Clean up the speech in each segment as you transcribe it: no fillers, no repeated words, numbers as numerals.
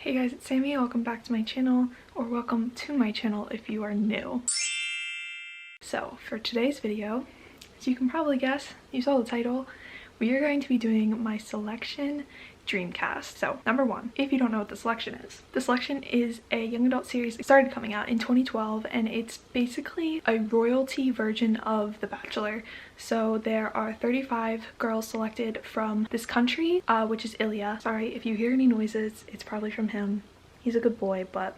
Hey guys, it's Sammy. Welcome back to my channel, or welcome to my channel if you are new. So for today's video, as you can probably guess, you saw the title, we are going to be doing my selection Dreamcast. So number one, if you don't know what the selection is a young adult series. It started coming out in 2012 and it's basically a royalty version of The Bachelor. So there are 35 girls selected from this country, which is Ilya. Sorry if you hear any noises, it's probably from him. He's a good boy, but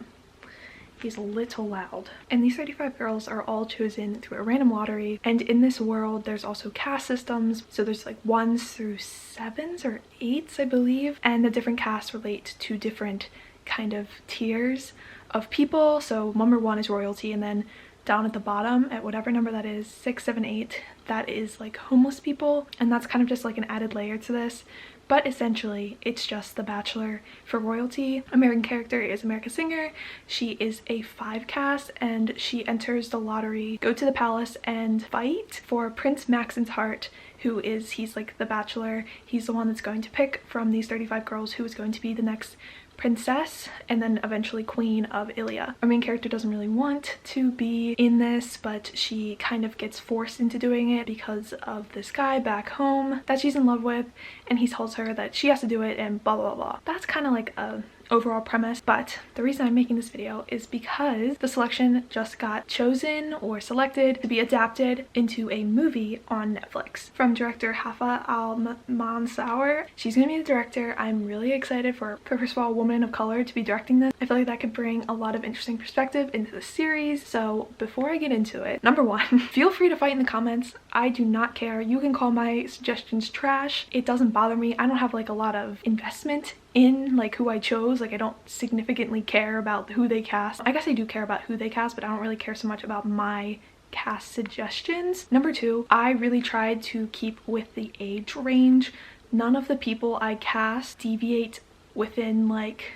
he's a little loud. And these 35 girls are all chosen through a random lottery, and in this world there's also caste systems. So there's like 1s through 7s or 8s, I believe, and the different castes relate to different kind of tiers of people. So number 1 is royalty, and then down at the bottom at whatever number that is, 6, 7, 8, that is like homeless people, and that's kind of just like an added layer to this. But essentially, it's just The Bachelor for royalty. American character is America Singer. She is a 5 caste, and she enters the lottery, go to the palace, and fight for Prince Maxon's heart, he's like the bachelor. He's the one that's going to pick from these 35 girls who is going to be the next princess and then eventually queen of Ilya. Our main character doesn't really want to be in this, but she kind of gets forced into doing it because of this guy back home that she's in love with, and he tells her that she has to do it and blah blah blah. That's kind of like a overall premise, but the reason I'm making this video is because the selection just got chosen or selected to be adapted into a movie on Netflix from director Hafa Al-Mansour. She's gonna be the director. I'm really excited for first of all, a woman of color to be directing this. I feel like that could bring a lot of interesting perspective into the series. So before I get into it, number one, feel free to fight in the comments. I do not care. You can call my suggestions trash. It doesn't bother me. I don't have like a lot of investment in like who I chose. Like I don't significantly care about who they cast. I guess I do care about who they cast, but I don't really care so much about my cast suggestions. Number two, I really tried to keep with the age range. None of the people I cast deviate within like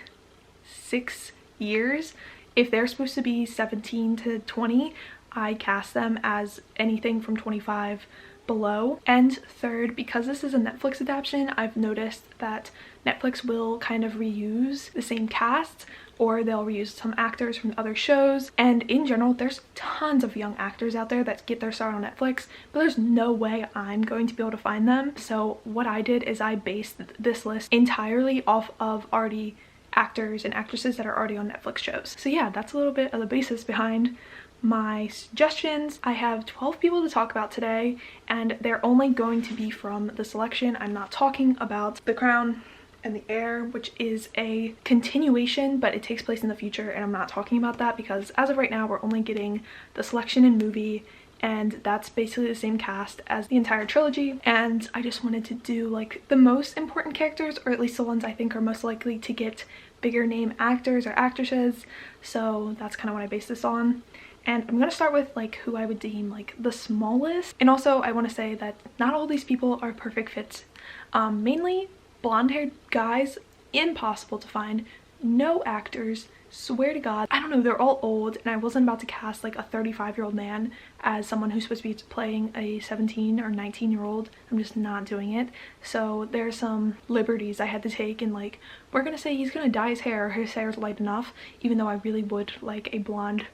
6 years. If they're supposed to be 17 to 20, I cast them as anything from 25 below. And third, because this is a Netflix adaptation, I've noticed that Netflix will kind of reuse the same cast, or they'll reuse some actors from other shows. And in general, there's tons of young actors out there that get their start on Netflix, but there's no way I'm going to be able to find them. So what I did is I based this list entirely off of already actors and actresses that are already on Netflix shows. So yeah, that's a little bit of the basis behind my suggestions. I have 12 people to talk about today, and they're only going to be from the selection. I'm not talking about The Crown and The Heir, which is a continuation, but it takes place in the future, and I'm not talking about that because as of right now we're only getting the selection and movie, and that's basically the same cast as the entire trilogy. And I just wanted to do like the most important characters, or at least the ones I think are most likely to get bigger name actors or actresses. So that's kind of what I based this on. And I'm gonna start with like who I would deem like the smallest. And also I want to say that not all these people are perfect fits. Mainly blonde-haired guys, impossible to find. No actors, swear to God. I don't know, they're all old, and I wasn't about to cast like a 35-year-old man as someone who's supposed to be playing a 17 or 19-year-old. I'm just not doing it. So there's some liberties I had to take, and like we're gonna say he's gonna dye his hair, or his hair's light enough, even though I really would like a blonde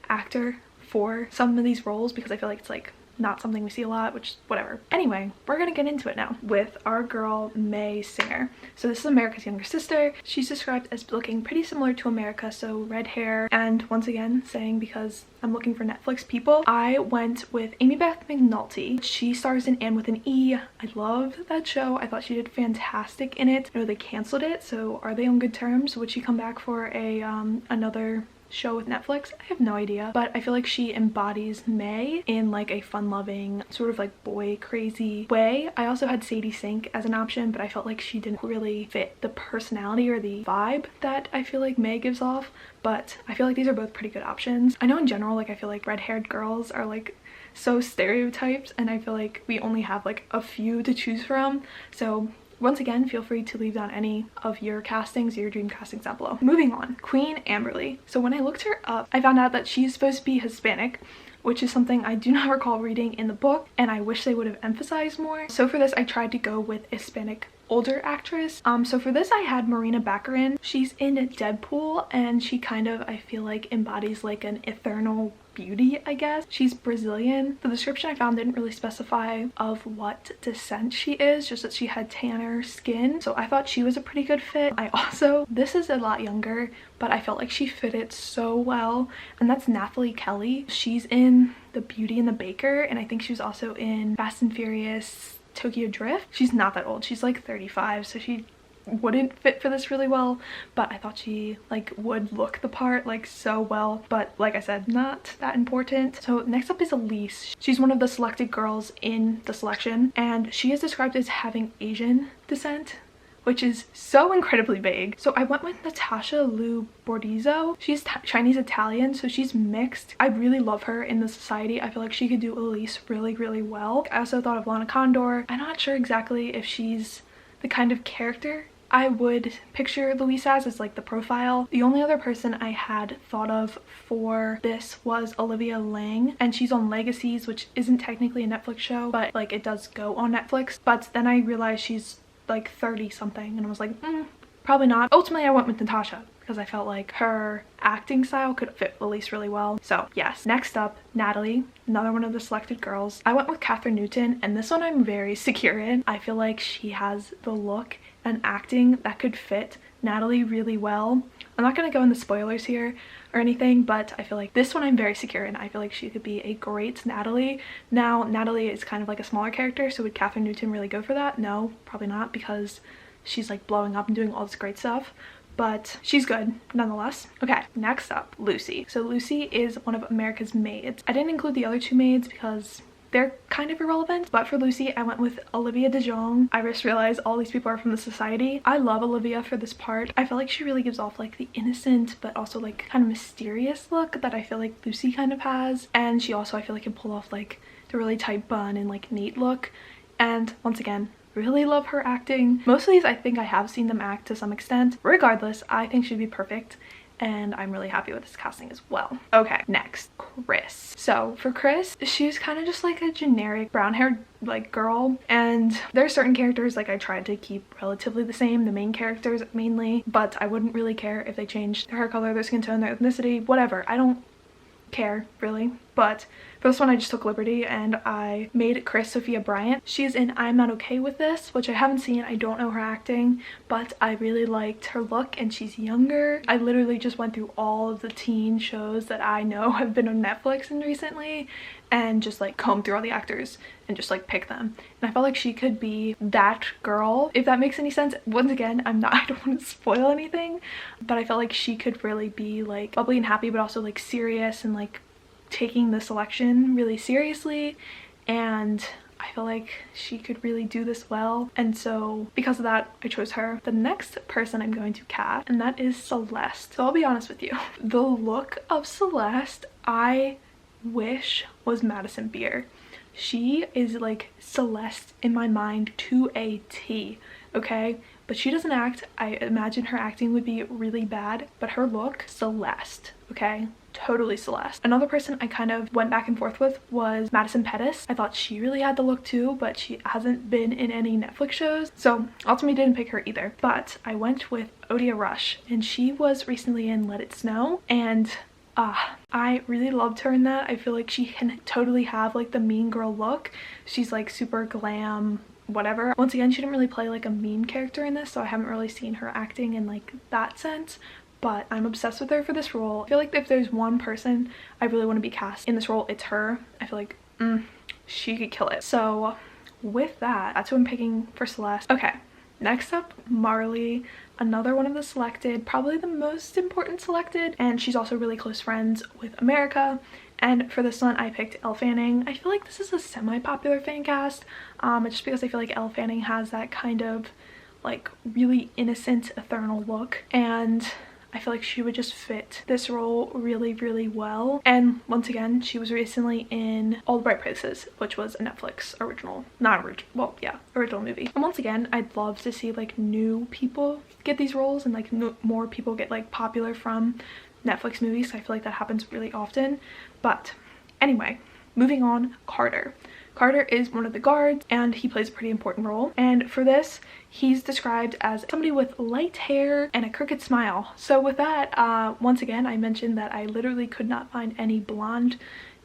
actor for some of these roles because I feel like it's like not something we see a lot, which whatever. Anyway, we're gonna get into it now with our girl May Singer. So this is America's younger sister. She's described as looking pretty similar to America, so red hair. And once again, saying because I'm looking for Netflix people, I went with Beth Mcnulty. She stars in And with an E. I love that show. I thought she did fantastic in it. I know they canceled it, so are they on good terms? Would she come back for a another show with Netflix? I have no idea, but I feel like she embodies May in like a fun-loving sort of like boy crazy way. I also had Sadie Sink as an option, but I felt like she didn't really fit the personality or the vibe that I feel like May gives off, but I feel like these are both pretty good options. I know in general, like I feel like red-haired girls are like so stereotyped, and I feel like we only have like a few to choose from. So once again, feel free to leave down any of your castings, your dream castings down below. Moving on, Queen Amberly. So when I looked her up, I found out that she's supposed to be Hispanic, which is something I do not recall reading in the book, and I wish they would have emphasized more. So for this, I tried to go with Hispanic older actress. So for this I had Morena Baccarin. She's in Deadpool and she kind of, I feel like, embodies like an eternal beauty, I guess. She's Brazilian. The description I found didn't really specify of what descent she is, just that she had tanner skin, so I thought she was a pretty good fit. This is a lot younger, but I felt like she fitted so well, and that's Nathalie Kelly. She's in The Beauty and the Baker, and I think she was also in Fast and Furious Tokyo Drift. She's not that old, she's like 35, so she wouldn't fit for this really well, but I thought she like would look the part like so well, but like I said, not that important. So next up is Elise. She's one of the selected girls in the selection, and she is described as having Asian descent, which is so incredibly vague. So I went with Natasha Lou Bordizzo. She's Chinese Italian, so she's mixed. I really love her in the society. I feel like she could do Elise really, really well. I also thought of Lana Condor. I'm not sure exactly if she's the kind of character I would picture Louise as like the profile. The only other person I had thought of for this was Olivia Lang, and she's on Legacies, which isn't technically a Netflix show, but like it does go on Netflix. But then I realized she's like 30 something and I was like, probably not. Ultimately I went with Natasha because I felt like her acting style could fit Elise really well. So yes. Next up, Natalie, another one of the selected girls. I went with Katherine Newton, and this one I'm very secure in. I feel like she has the look and acting that could fit Natalie really well. I'm not going to go into spoilers here or anything, but I feel like this one I'm very secure in. I feel like she could be a great Natalie. Now, Natalie is kind of like a smaller character, so would Katherine Newton really go for that? No, probably not, because she's like blowing up and doing all this great stuff, but she's good nonetheless. Okay, next up, Lucy. So Lucy is one of America's maids. I didn't include the other two maids because they're kind of irrelevant, but for Lucy I went with Olivia De Jong. I just realized all these people are from the society. I love Olivia for this part. I feel like she really gives off like the innocent but also like kind of mysterious look that I feel like Lucy kind of has, and she also I feel like can pull off like the really tight bun and like neat look. And once again, really love her acting. Most of these I think I have seen them act to some extent. Regardless, I think she'd be perfect, and I'm really happy with this casting as well. Okay, next, Chris. So for Chris, she's kind of just like a generic brown haired like girl, and there are certain characters like I tried to keep relatively the same, the main characters mainly, but I wouldn't really care if they changed their hair color, their skin tone, their ethnicity, whatever. I don't care really, but for this one I just took liberty and I made Chris Sophia Bryant. She's in I'm Not Okay With This, which I haven't seen. I don't know her acting, but I really liked her look, and she's younger. I literally just went through all of the teen shows that I know have been on Netflix and recently, and just like combed through all the actors and just like pick them, and I felt like she could be that girl, if that makes any sense. Once again, I don't want to spoil anything, but I felt like she could really be like bubbly and happy, but also like serious and like taking the selection really seriously, and I feel like she could really do this well, and so because of that I chose her. The next person I'm going to cast, and that is Celeste. So I'll be honest with you, the look of Celeste I wish was Madison Beer. She is like Celeste in my mind to a T, okay? But she doesn't act. I imagine her acting would be really bad, but her look, Celeste, okay? Totally Celeste. Another person I kind of went back and forth with was Madison Pettis. I thought she really had the look too, but she hasn't been in any Netflix shows, so ultimately didn't pick her either. But I went with Odia Rush, and she was recently in Let It Snow, and I really loved her in that. I feel like she can totally have like the mean girl look. She's like super glam, whatever. Once again, she didn't really play like a mean character in this, so I haven't really seen her acting in like that sense, but I'm obsessed with her for this role. I feel like if there's one person I really want to be cast in this role, it's her. I feel like she could kill it. So with that, that's who I'm picking for Celeste. Okay, next up, Marley, another one of the selected, probably the most important selected, and she's also really close friends with America. And for this one I picked Elle Fanning. I feel like this is a semi-popular fan cast, just because I feel like Elle Fanning has that kind of like really innocent ethereal look, and I feel like she would just fit this role really, really well. And once again, she was recently in All the Bright Places, which was a Netflix original, original movie. And once again, I'd love to see like new people get these roles, and like more people get like popular from Netflix movies. I feel like that happens really often. But anyway, moving on, Carter. Carter is one of the guards and he plays a pretty important role. And for this, he's described as somebody with light hair and a crooked smile. So with that, once again, I mentioned that I literally could not find any blonde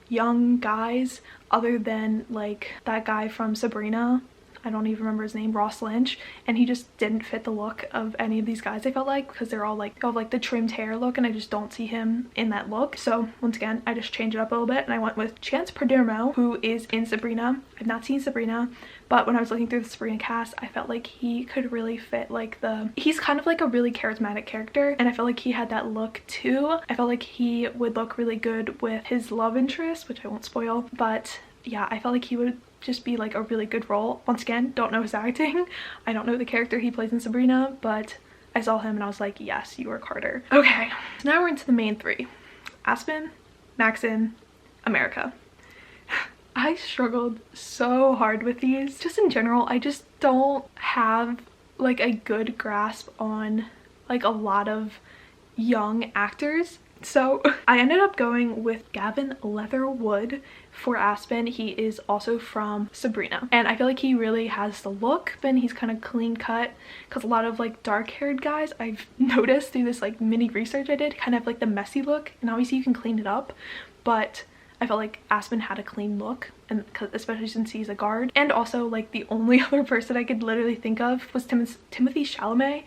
young guys other than like that guy from Sabrina. I don't even remember his name, Ross Lynch, and he just didn't fit the look of any of these guys, I felt like, because they're all like, they all have like the trimmed hair look, and I just don't see him in that look. So once again, I just changed it up a little bit and I went with Chance Perdomo, who is in Sabrina. I've not seen Sabrina, but when I was looking through the Sabrina cast, I felt like he could really fit like he's kind of like a really charismatic character, and I felt like he had that look too. I felt like he would look really good with his love interest, which I won't spoil, but yeah, I felt like he would just be like a really good role. Once again, don't know his acting. I don't know the character he plays in Sabrina, but I saw him and I was like, yes, you are Carter. Okay, so now we're into the main three. Aspen, Maxon, America. I struggled so hard with these. Just in general, I just don't have like a good grasp on like a lot of young actors. So I ended up going with Gavin Leatherwood for Aspen. He is also from Sabrina, and I feel like he really has the look, but he's kind of clean cut, because a lot of like dark haired guys I've noticed through this like mini research I did kind of have like the messy look, and obviously you can clean it up, but I felt like Aspen had a clean look, and especially since he's a guard. And also like the only other person I could literally think of was Timothy Chalamet.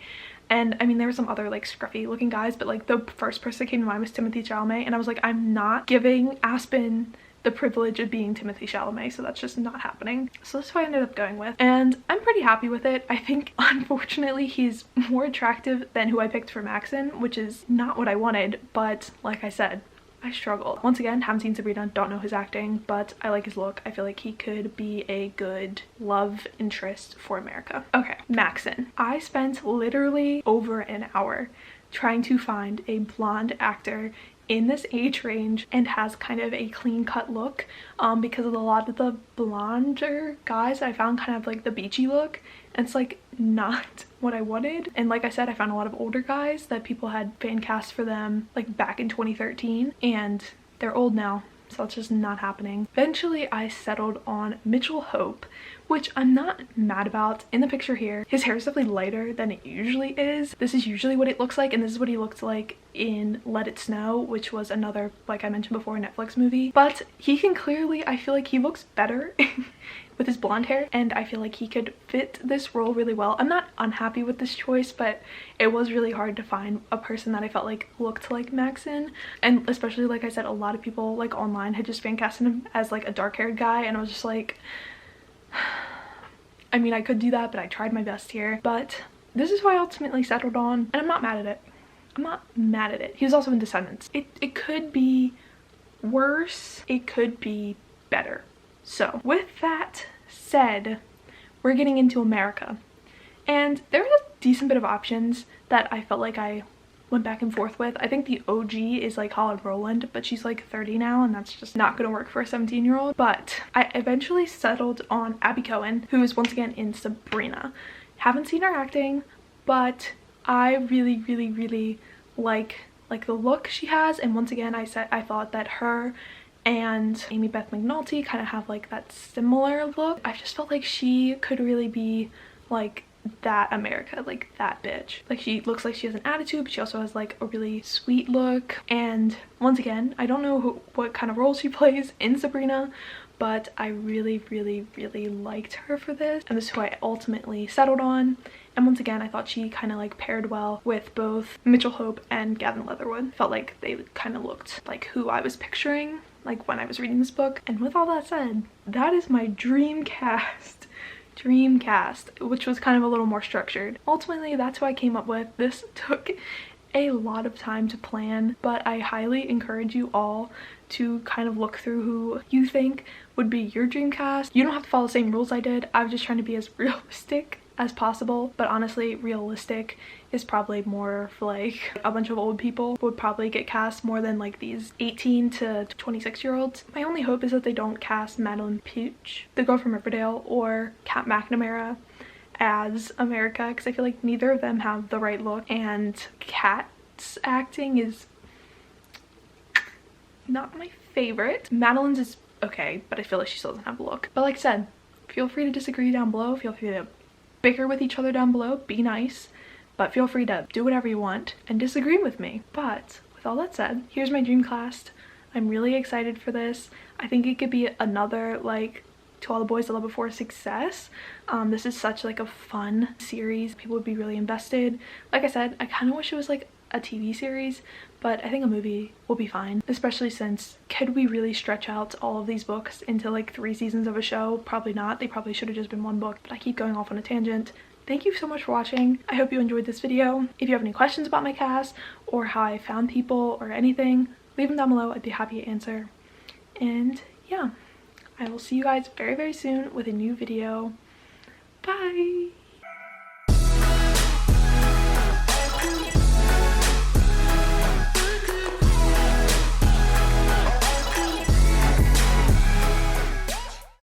And I mean, there were some other like scruffy looking guys, but like the first person that came to mind was Timothy Chalamet, and I was like, I'm not giving Aspen the privilege of being Timothy Chalamet, so that's just not happening. So that's what I ended up going with, and I'm pretty happy with it. I think unfortunately he's more attractive than who I picked for Maxon, which is not what I wanted, but like I said, I struggled. Once again, haven't seen Sabrina, don't know his acting, but I like his look. I feel like he could be a good love interest for America. Okay, Maxon. I spent literally over an hour trying to find a blonde actor in this age range and has kind of a clean cut look, because of a lot of the blonder guys I found kind of like the beachy look, and it's like not what I wanted. And like I said, I found a lot of older guys that people had fan cast for them like back in 2013, and they're old now, so it's just not happening. Eventually I settled on Mitchell Hope, which I'm not mad about. In the picture here, his hair is definitely lighter than it usually is. This is usually what it looks like, and this is what he looked like in Let It Snow, which was another, like I mentioned before, Netflix movie. But he can clearly, I feel like he looks better with his blonde hair, and I feel like he could fit this role really well. I'm not unhappy with this choice, but it was really hard to find a person that I felt like looked like Maxon, and especially like I said, a lot of people like online had just fan casted him as like a dark-haired guy, and I was just like, I mean, I could do that, but I tried my best here. But this is who I ultimately settled on, and I'm not mad at it. I'm not mad at it. He was also in Descendants. It could be worse, it could be better. So with that said, we're getting into America, and there was a decent bit of options that I felt like I went back and forth with. I think the OG is like Holland Roland, but she's like 30 now, and that's just not gonna work for a 17-year-old. But I eventually settled on Abbi Cohen, who is once again in Sabrina. Haven't seen her acting, but I really like the look she has. And once again, I thought that her and Beth Mcnulty kind of have like that similar look. I just felt like she could really be like that America, like that bitch. Like, she looks like she has an attitude, but she also has like a really sweet look. And once again, I don't know what kind of role she plays in Sabrina, but I really liked her for this, and this is who I ultimately settled on. And once again, I thought she kind of like paired well with both Mitchell Hope and Gavin Leatherwood. Felt like they kind of looked like who I was picturing like when I was reading this book. And with all that said, that is my dream cast, which was kind of a little more structured. Ultimately, that's who I came up with. This took a lot of time to plan, but I highly encourage you all to kind of look through who you think would be your dream cast. You don't have to follow the same rules I did. I was just trying to be as realistic as possible, but honestly, realistic is probably more for like a bunch of old people would probably get cast more than like these 18 to 26-year-olds. My only hope is that they don't cast Madeline Pooch, the girl from Riverdale, or Kat McNamara as America, because I feel like neither of them have the right look, and Kat's acting is not my favorite. Madeline's is okay, but I feel like she still doesn't have a look. But like I said, feel free to disagree down below, feel free to bicker with each other down below, be nice, but feel free to do whatever you want and disagree with me. But with all that said, here's my dream cast. I'm really excited for this. I think it could be another like To All the Boys I Loved Before success. This is such like a fun series. People would be really invested. Like I said, I kind of wish it was like a TV series, but I think a movie will be fine, especially since could we really stretch out all of these books into like 3 seasons of a show? Probably not. They probably should have just been 1 book, but I keep going off on a tangent. Thank you so much for watching. I hope you enjoyed this video. If you have any questions about my cast or how I found people or anything, leave them down below. I'd be happy to answer. And yeah, I will see you guys very, very soon with a new video. Bye!